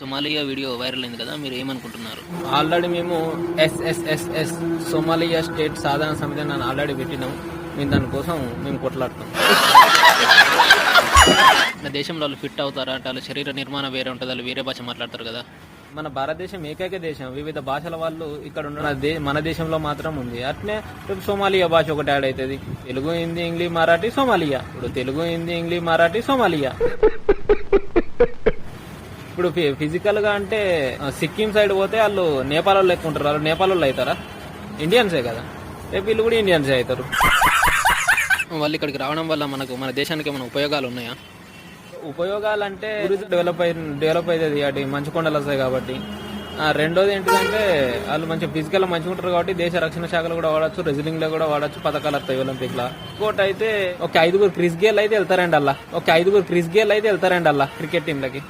Somalia video viral అయింది కదా, మీరు ఏమనుకుంటున్నారు? ఆల్రెడీ మేము ఎస్ఎస్ఎస్ఎస్ సోమాలియా స్టేట్ సాధారణ సమితి అని ఆల్రెడీ పెట్టినాం. మేము దానికోసం మేము కొట్లాడుతాం. మన దేశంలో వాళ్ళు ఫిట్ అవుతారా అంటే వాళ్ళ శరీర నిర్మాణం వేరే ఉంటుంది, వాళ్ళు వేరే భాష మాట్లాడతారు కదా. మన భారతదేశం ఏకైక దేశం, వివిధ భాషల వాళ్ళు ఇక్కడ ఉన్న మన దేశంలో మాత్రం ఉంది. అట్నే రేపు సోమాలియా భాష ఒకటి యాడ్ అవుతుంది. Telugu, Hindi, English, Marathi, Somalia. ఇప్పుడు తెలుగు, హిందీ, ఇంగ్లీష్, మరాఠీ, సోమాలియా. ఇప్పుడు ఫిజికల్ గా అంటే సిక్కిం సైడ్ పోతే వాళ్ళు నేపాల్ వాళ్ళు ఎక్కువ ఉంటారు. వాళ్ళు నేపాల్ వాళ్ళు అవుతారా? ఇండియన్సే కదా. రేపు వీళ్ళు కూడా ఇండియన్సే అవుతారు. వాళ్ళు ఇక్కడికి రావడం వల్ల మన దేశానికి ఏమైనా ఉపయోగాలు ఉన్నాయా? ఉపయోగాలు అంటే డెవలప్ అవుతుంది, అటు మంచి కొండలు వస్తాయి కాబట్టి. రెండోది ఏంటంటే వాళ్ళు మంచి ఫిజికల్ మంచిగా ఉంటారు కాబట్టి దేశ రక్షణ శాఖలో కూడా వాడచ్చు, రెజ్లింగ్ లో కూడా వాడచ్చు, పథకాలు వస్తాయి ఒలింపిక్ లా. ఇంకోటి అయితే ఒక 5 క్రిస్ గేల్ అయితే వెళ్తారండి అలా క్రికెట్ టీంలకి.